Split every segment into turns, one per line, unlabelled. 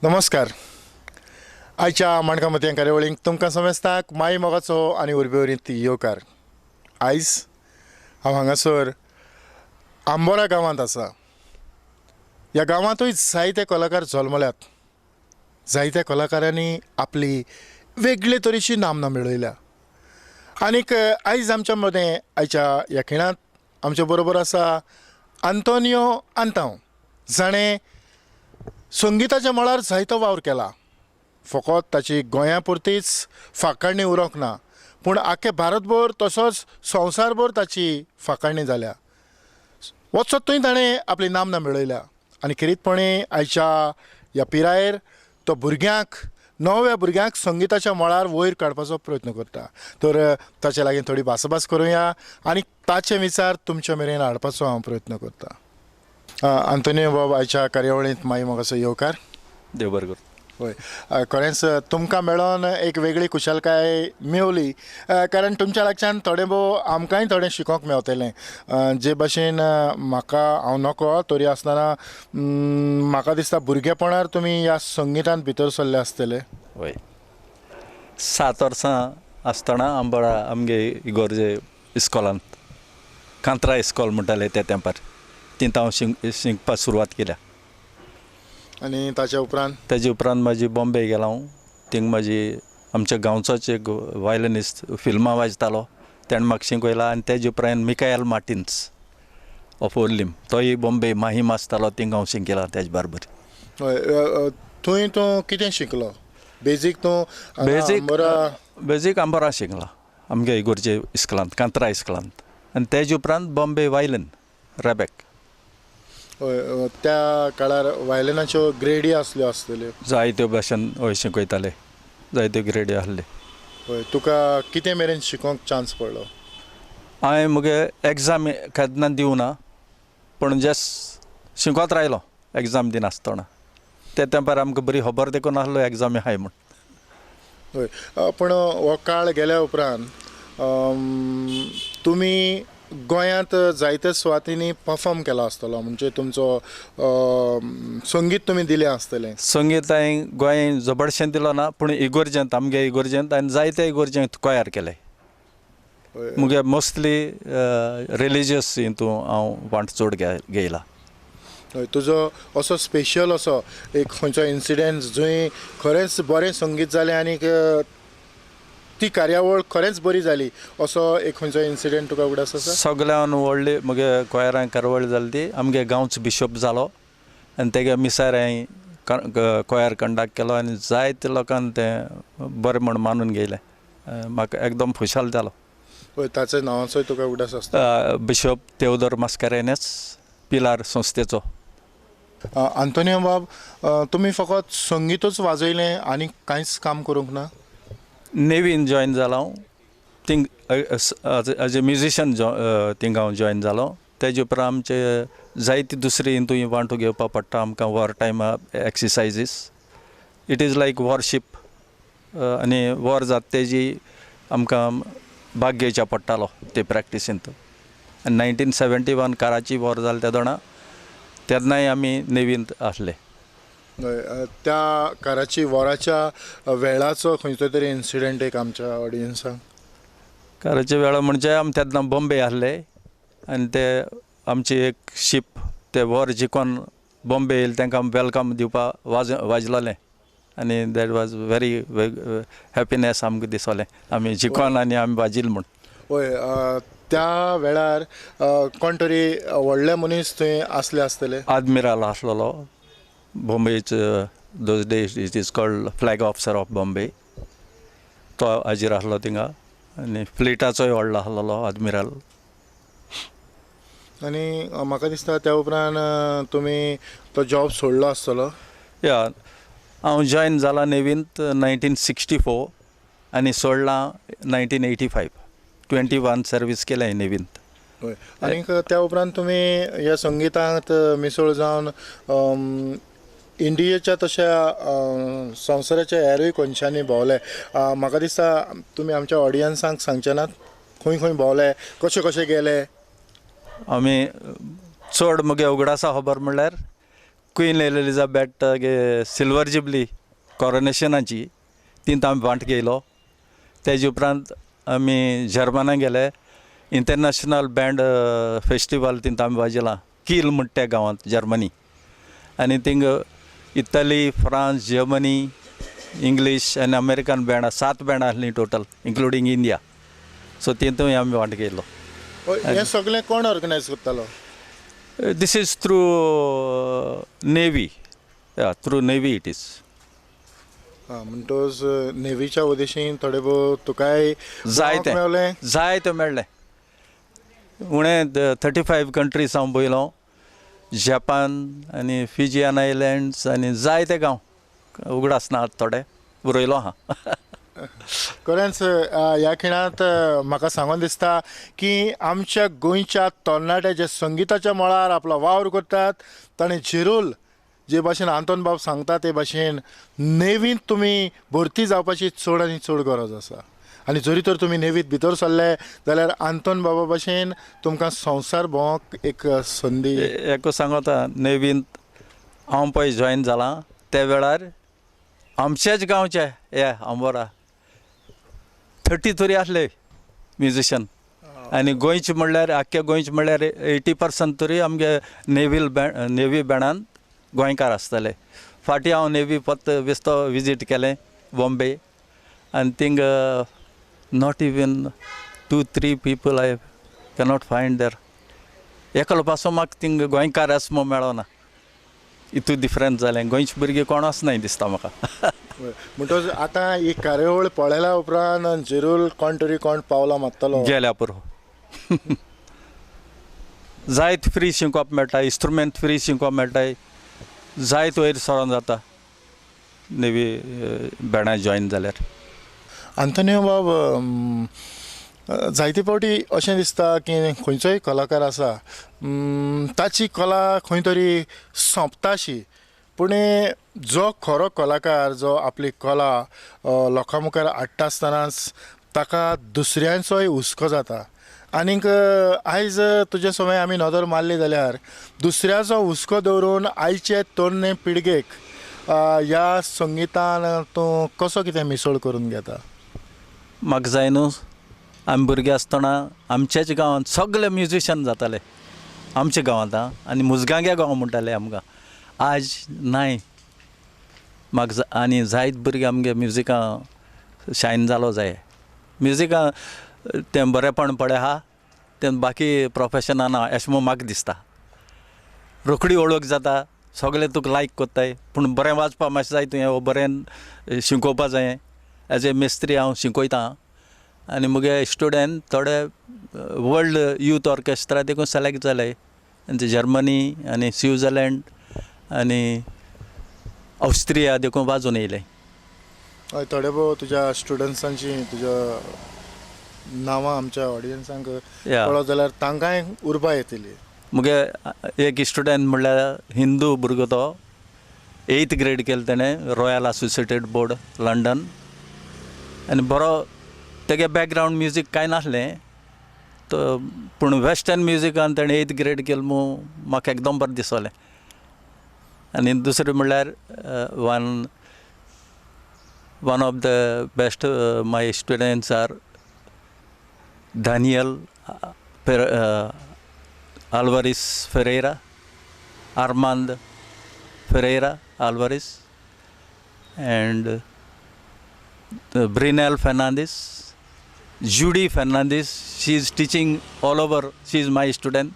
नमस्कार. आयच्या मणकामती कार्यावळींक तुमकां समेस्ताक माई मोगाचो आनी उर्बेवरीत येवकार. आयज हांव हांगासर आंबोरा गांवांत आसा. ह्या गांवांतूय जायते कलाकार जल्मल्यात. जायत्या कलाकारांनी आपली वेगळे तरेची नामना मेळयल्या. आनीक आयज आमच्या मदें आयच्या ह्या खिणांत आमचे बरोबर आसा आंतोनियो आंतांव. जाणें संगीताच्या मळार जायतो वावर केला. फकत ताची गोंया पुरतीच फाकाणणी उरोंक ना, पूण आख्खे भारतभर तसोच संवसारभर ताची फाकाणणी जाल्या. वचत थंय ताणें आपली नामना मेळयल्या. आनी खरीतपणी आयच्या ह्या पिरायेर तो भुरग्यांक नव्या भुरग्यांक संगीताच्या मळार वयर काडपाचो प्रयत्न करता. तर ताचे लागीं थोडी भासाभास करुया आनी ताचे विचार तुमचे मेरेन हाडपाचो हांव प्रयत्न करता. आंतोनियो बाब, आयच्या कार्यावळींत माई मोगाचो येवकार.
देव बरें करूं.
होय, खरेंच तुमकां मेळोन एक वेगळी खुशालकाय मेवली. कारण तुमच्या लागच्यान थोडें भोव आमकांय थोडें शिकोवंक मेवतलें. जे भाशेन म्हाका हांव नकळो तरी आसतना म्हाका दिसता भुरगेपणार तुमी ह्या संगितांत भितर सरले आसतले.
होय, 7 वर्सां आसतना आंबोळा आमगे इगोर्जे इस्कॉलांत कांतरा इस्कॉल म्हणटाले त्या तेंपार तिंत हांव शिकपाक सुरवात केल्या.
आनी ताचे उपरांत
म्हाजी बॉम्बे गेलो हांव. थिंग म्हाजी आमच्या गांवचोच एक वायलिनिस्ट फिल्मां वाजतालो ताणें म्हाका शिकयला. आनी तेजे उपरांत मिकायल मार्टिन्स ऑफ ओर्लीम तोय बॉम्बे माहीम आसतालो थिंग हांव शिकयला तेजे बरोबर.
होय, थंय तूं कितें शिकलो? बेजीक तूं
बेजीक आंबोरा शिकला आमगे इगोर्जे इस्कॉलांत कांतरा इस्कॉलांत. आनी तेजे उपरांत बॉम्बे वायलिन रॅबॅक.
होय, त्या काळार वायलिनाच्यो ग्रेडी आसल्यो आसतल्यो.
जायत्यो भाशेन हय शिकयताले, जायत्यो ग्रेडी आसले.
होय, तुका कितें मेरेन शिकोवंक चान्स पडलो?
हांवें मुगे एग्जाम केन्ना दिवं ना, पूण जस्ट शिकोत रावलो एग्जाम दिनासतना. त्या तेंपार आमकां बरी खबर देखून नासलो एग्जामी आहाय म्हूण.
होय, पूण हो काळ गेल्या उपरांत तुमी गोंयांत जायत्या सुवातींनी परफॉर्म केला आसतलो. म्हणजे तुमचो संगीत तुमी दिलें आसतलें.
संगीत हांवें गोंय जबरशें दिलो ना, पूण इगोर्जेंत आमगे इगोर्जेंत हांवें जायत्या इगोर्जेंत कोयार केले. मुगे मोस्टली रिलिजियस हितून हांव वांट चड घेयला.
हय, तुजो असो स्पेशल असो एक खंयचो इन्सिडेंट जंय खरेंच बरें संगीत जालें आनीक ती कार्यावळ खरेंच बरी जाली असो एक खंयचो इन्सिडेंट तुका उगडास आसा?
सगळ्यान व्हडली म्हगे कोयरां कार्यावळ जाली ती आमगे गांवचो बिशप जालो आनी तेगे मिसार हांवें कोयर कंडक्ट केलो आनी जायते लोकांनी तें बरें म्हूण मानून घेयलें. म्हाका एकदम खुशाल जालो.
होय, ताच्या नांवाचोय तुका उगडास आसता?
बिशप तेवदोर मास्कारेनेस, पिलार संस्थेचो.
आंतोनियो बाब, तुमी फकत संगीतूच वाजयलें आनी कांयच काम करूंक ना?
नेवीन जॉयन जालो हांव. Thing as a musician thing हांव जॉयन जालो. तेजे उपरांत आमचे जायती दुसरी हितून वांटो घेवपा पडटा आमकां वॉर टायमार exercises. It is like warship आनी वॉर जाता तेजी आमकां भाग घेवच्या पडटालो ते प्रॅक्टिसींत. आनी 1971 कराची वॉर जाली तेन्नाय आमी नेवींत आसले.
त्या कराची वॉराच्या वेळाचो खंयचो तरी इन्सिडेंट एक आमच्या ऑडियन्सांक.
कराची वेळ म्हणजे आमी तेन्ना बॉम्बे आसले आनी ते आमची एक शीप ते वॉर जिखोन बॉम्बे येयले तांकां वेलकम दिवपाक वाजलोलें आनी दॅट वॉज वेरी हॅपिनेस आमकां दिसोलें आमी जिखोन आनी आमी वाजिल्ले म्हूण.
होय, त्या वेळार कोण तरी व्हडले मनीस थंय आसले आसतले?
आदमिराल आसलेलो बॉम्बेच those days it is called flag officer of Bombay. तो हाजीर आसलो थिंगा आनी फ्लिटाचोय व्हडलो आसलेलो आदमिराल.
आनी म्हाका दिसता त्या उपरांत तुमी तो जॉब सोडलो आसतलो?
या, हांव जॉयन जाला नेवींत 1964 आनी सोडलां 1985. 21 सर्वीस केल्या नेवींत.
होय, आनीक त्या उपरांत तुमी ह्या संगितांत मिसळ जावन इंडियेच्या तशा संवसाराच्या हेरूय कोनशांनी भोंवले. म्हाका दिसता तुमी आमच्या ऑडियन्सांक सांगचे नात खंय खंय भोंवले, कशे कशे गेले?
आमी चड मुगे उगडासा खबर म्हणल्यार क्वीन एलिझाबेथ सिल्वर जुबली कॉरोनेशनाची तिंत आमी वांट घेयलो. तेजे उपरांत आमी जर्मनाक गेले. इंटरनॅशनल बँड फेस्टिवल तिंत आमी वाजयलां कील म्हणटा त्या गांवांत जर्मनी. आनी thing Italy, France, Germany, English आनी अमेरिकन बँड 7 बँड आसलीं टोटल इन्क्लुडींग इंडिया. सो तितूंय आमी वांटो घेयलो.
हें सगळें कोण ऑर्गनायज करतालो?
This is through Navy. Yeah, through Navy it is.
म्हणटोच नेव्हीच्या उद्देशीन थोडे भोव तुकाय
जायते
मेळ्ळें.
जायते मेळ्ळे. उणें 35 कंट्रीज हांव पयलो. जपान आनी फिजियन आयलँड्स आनी जायते गांव उगडास नात थोडे बरयलो हां.
खरेंच ह्या खिणांत म्हाका सांगून दिसता की आमच्या गोंयच्या तरणाटे जे संगिताच्या मळार आपलो वावर करतात ताणें झिरूल जे भाशेन आंतोन बाब सांगता ते भाशेन नेवींत तुमी भरती जावपाची चड आनी चड गरज आसा. आनी जरी तर तुमी नेवींत भितर सरले जाल्यार आंतोन बाबा भाशेन तुमकां संवसार भोंवंक एक संदी.
एक सांगता नेवींत हांव पळय जॉयन जालां त्या वेळार आमच्याच गांवचे हे आंबोरा 30 तरी आसले म्युजिशन. आनी गोंयचे म्हणल्यार आख्या गोंयचे म्हणल्यार 80% तरी आमगे नेवी बँडांत गोंयकार आसताले. फाटीं हांव नेवी फक्त बेश्तो विजीट केलें बॉम्बे आनी thing not even 2-3 people I cannot find there. एकलो पासो म्हाका थिंग गोंयकार आसा मेळो ना. इतू डिफरंस जालें. गोंयचे भुरगे कोण आसनाय दिसता म्हाका.
म्हणटोच आतां ही कार्यावळ पळयल्या उपरांत झिरूल कोण तरी कोण पावलां मारतलो
गेल्या पुरो. जायत फ्री शिकोवप मेळटा. इन्स्ट्रुमेंट फ्री शिकोवप मेळटाय. जायत वयर सरोन जाता नेवी बँडांत जॉयन जाल्यार.
आंतोनियो बाब जायते फावटी अशें दिसता की खंयचोय कलाकार आसा ताची कला खंय तरी सोंपताशी. पूण जो खरो कलाकार जो आपली कला लोकां मुखार हाडटा आसतनाच ताका दुसऱ्यांचोय हुस्को जाता. आनीक आयज तुजे समय आमी नदर मारली जाल्यार दुसऱ्याचो हुस्को दवरून आयचे तरणे पिळगेक ह्या संगितान तूं कसो कितें मिसळ करून घेता?
म्हाका जाय न्हू आमी भुरगे आसतना आमच्याच गांवांत सगळे म्युजिशन जाताले आमच्या गांवांत. आनी मुजगांगे गांव म्हणटाले आमकां. आज नाय. म्हाका आनी जायत भुरगे आमगे म्युजिकां शायन जालो जाय. म्युजिकां तें बरेंपण पळय आहा तें बाकी प्रोफेशनान ना अशें म्हाका दिसता. रोखडी वळख जाता. सगळे तुका लायक कोत्ताय. पूण बरें वाजपा मातशें जाय तुवें बरें शिकोवपा जाय. एज ए मेस्त्री हांव शिकयतां. आनी मुगे स्टुडंट थोडे वर्ल्ड यूथ ऑर्केस्ट्रा देखून सिलेक्ट जाले. जर्मनी आनी स्विट्झर्लंड आनी ऑस्ट्रिया देखून वाजून येयले.
हय थोडे भोव तुज्या स्टुडंट्सांची तुज्या नांवां आमच्या ऑडियन्सांक कळत जाल्यार तांकांय उर्बा येतली.
मुगे एक स्टुडंट म्हणल्यार हिंदू भुरगो तो 8th ग्रेड केलें तेणें रॉयल एसोसिएटेड बोर्ड लंडन. आनी बरो तेगे बॅकग्रावंड म्युजीक कांय नासलें पूण वेस्टर्न म्युजिकान तेणें 8th ग्रेड केलें म्हाका एकदम बरें दिसलें. आनी दुसरें म्हणल्यार one of the best my students are Daniel Alvarez Ferreira, Armand Ferreira Alvarez, and Brinell Fernandez, Judy Fernandez. She is teaching all over. She is my student.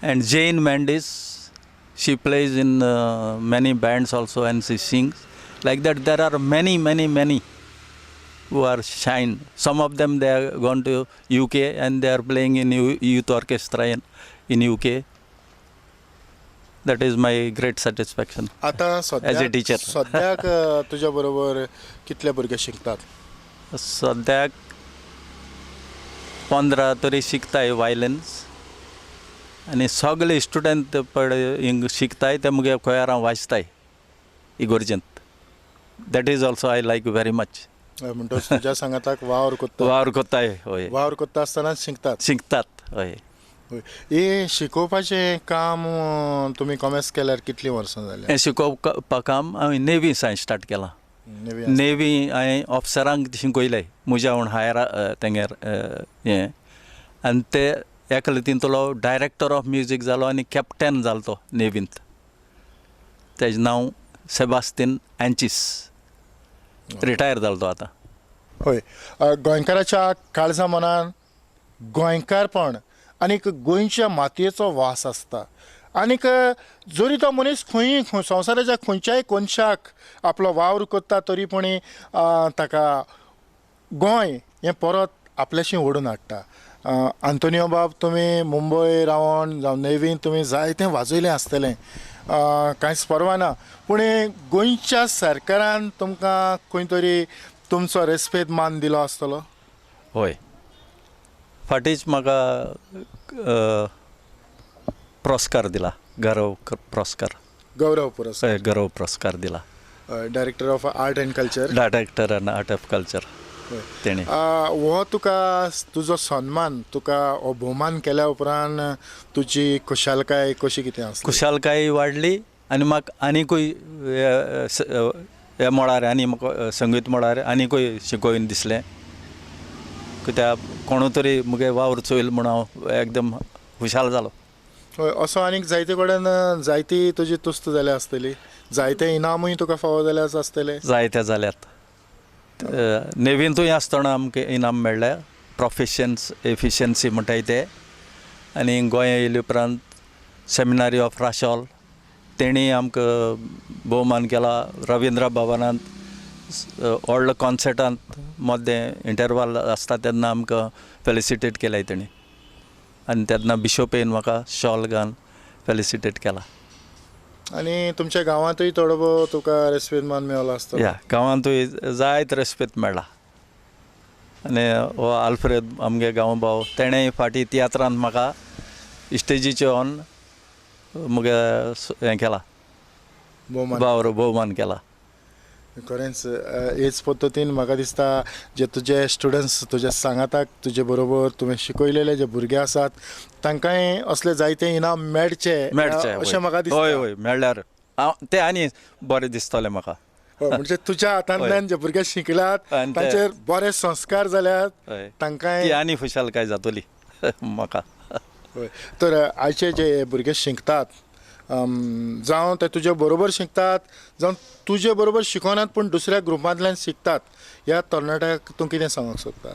And Jane Mendes. She plays in many bands also, and she sings. Like that, there are many who are shine. Some of them they are gone to UK and they are playing in youth orchestra in UK. That is my great satisfaction as a teacher.
सद्याक तुज्या बरोबर कितले भुरगे शिकतात?
सद्याक 15 तरी शिकताय violence. आनी सगळे स्टुडंट पळय शिकताय ते मुगे कोयारां वाजताय इगोर्जेंत. That is also I like very much.
म्हणटच तुज्या सांगाताक वावर कोत्ता.
वावर कोत्ताय. हय
वावर कोत्ता आसतना शिकतात.
हय.
हे शिकोवपाचें काम तुमी कॉमर्स केल्यार कितलीं वर्सां जाल्यार
हें शिकोवपा काम हांवें नेवी सायन्स स्टार्ट केलां. नेवी हांवें ऑफिसरांक शिकयलें म्हज्या वांगडा हायर तेंगेर हें आनी ते एका तितूंतलो डायरेक्टर ऑफ म्युजीक जालो आनी कॅप्टन जालो तो नेवींत. तेजें नांव सेबास्तीन एंचीस. रिटायर जालो तो आतां.
हय, गोंयकाराच्या काळजा मनान गोंयकारपण आनीक गोंयच्या मातयेचो वास आसता. आनीक जरी तो मनीस खंयी संवसाराच्या खंयच्याय कोनशाक आपलो वावर कोत्ता तरी पूण ताका गोंय हें परत आपल्याशी ओडून हाडटा. आंतोनियो बाब, तुमी मुंबय रावन जावं नेवीन तुमी जायतें वाजयलें आसतलें, कांयच परवा ना, पूण गोंयच्या सरकारान तुमकां खंय तरी तुमचो रेस्पेद मान दिलो आसतलो.
हय, फाटींच म्हाका पुरस्कार दिला, गौरव पुरस्कार.
गौरव पुरस्कार.
हय, गौरव पुरस्कार दिला.
Director of art end culture.
Director end art of culture तेणी.
हो तुका तुजो सन्मान, तुका हो भोवमान केल्या उपरांत तुजी खुशालकाय कशी कितें आसता?
खुशालकाय वाडली आनी म्हाका आनिकूय हे मळार आनी म्हाका संगीत मळार आनिकूय शिकोवन दिसलें. कित्याक कोणू तरी मुगे वावर चोयल म्हूण हांव एकदम खुशाल जालो.
हय, असो आनीक जायते कडेन जायती तुजी तुस्त जाल्या आसतली, जायते इनामूय तुका फावो जाले आसतले.
जायते जाल्यात. नेवींतूय आसतना आमकां इनाम मेळ्ळें, प्रोफेशन्स एफिशियन्सी म्हणटाय ते. आनी गोंया येयले उपरांत सेमिनारी ऑफ राशॉल तेणी आमकां भोवमान केला. रविंद्र भवनांत व्हडल्या कॉन्सर्टांत मदें इंटरवल आसता तेन्ना आमकां फेलिसिटेट केल्याय तेणी. आनी तेन्ना बिशोपेन म्हाका शॉल घालन फेलिसिटेट केला.
आनी तुमच्या गांवांतूय थोडो भोव तुका रेस्पेद मान मेळ्ळो आसता.
या गांवांतूय जायत रेस्पेद मेळ्ळा. आनी हो आल्फ्रेद आमगे गांव भाव तेणेंय फाटीं तियात्रांत म्हाका स्टेजीचे ऑन मुगे हें केला, भोवमान केला.
खरेंच हेच पद्दतीन म्हाका दिसता जे तुजे स्टुडंट्स तुजे सांगाताक तुजे बरोबर तुवें शिकयलेले जे भुरगे आसात तांकांय असले जायते इनाम मेळचे अशें म्हाका दिसता.
हय हय, मेळ्ळ्यार ते आनी बरें दिसतलें म्हाका.
म्हणजे तुज्या हातांतल्यान जे भुरगे शिकल्यात तांचेर बरे संस्कार जाल्यात तांकांय
ती आनी खुशालकाय जातली म्हाका.
तर आयचे जे भुरगे शिकतात, जावं ते तुजे बरोबर शिकतात जावं तुजे बरोबर शिकोनात पूण दुसऱ्या ग्रुपांतल्यान शिकतात, ह्या तरणाट्याक तूं कितें सांगूंक सोदता?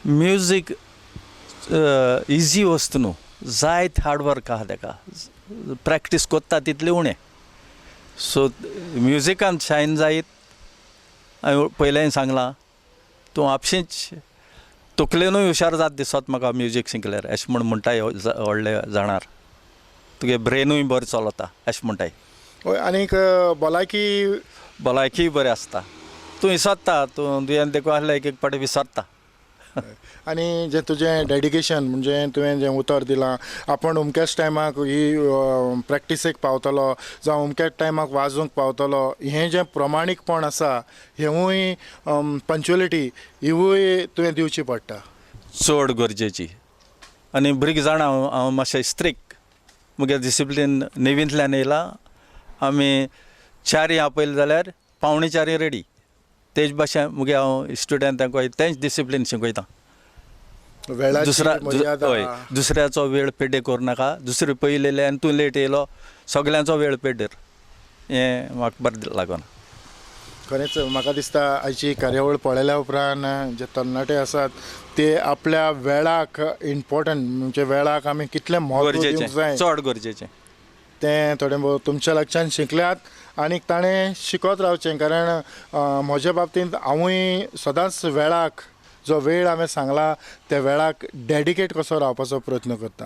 म्युजीक इजी वस्त न्हू, जायत हार्डवर्क आहा तेका. प्रॅक्टीस कोत्ता तितलें उणें. सो म्युजिकांत शायन जायत. हांवें पयलें सांगलां, तूं आपशींच तकलेनूय हुशार जात दिसत म्हाका म्युजीक शिकल्यार अशें म्हूण म्हणटाय व्हडले जाणार. तुगे ब्रेनूय बरें चलता अशें म्हणटाय.
हय, आनीक
भलायकी बरें आसता. तूं विसरता, तूं दुयेंत देखून आसल्यार एक पाटी विसरता.
आनी जें तुजें डेडिकेशन म्हणजे तुवें जें उतर दिलां, आपण अमक्याच टायमाक ही प्रॅक्टिसेक पावतलो जावं अमक्याच टायमाक वाजोवंक पावतलो, हें जें प्रमाणीकपण आसा हेंवूय पंच्युअलिटी हिवूय तुवें दिवची पडटा.
चड गरजेची. आनी भुरगीं जाणा हांव मातशें स्ट्रिक्ट. मुगे डिसिप्लीन नेवींतल्यान येयला. आमी 4 आपयले जाल्यार 3:45 रेडी. तेच भाशेन मुगे हांव स्टुडंटांक तेंच डिसिप्लीन शिकयता. दुसऱ्याचो वेळ पेड्डे करूं नाका. दुसरे पयले येयले आनी तूं लेट येयलो, सगल्यांचो वेळ पेड्डेर, हें म्हाका बरें लागना.
खरेंच म्हाका दिसता आयची कार्यावळ पळयल्या उपरांत जे तरणाटे आसात ते आपल्या वेळाक इम्पॉर्टंट, म्हणजे वेळाक आमी कितलें म्हत्व दिवंक जाय
चड गरजेचें
तें थोडें भोव तुमच्या कडच्यान शिकल्यात. आनीक ताणें शिकत रावचें, कारण म्हज्या बाबतींत हांवूय सदांच वेळाक जो वेळ हांवें सांगला त्या वेळाक डेडिकेट कसो रावपाचो प्रयत्न करता.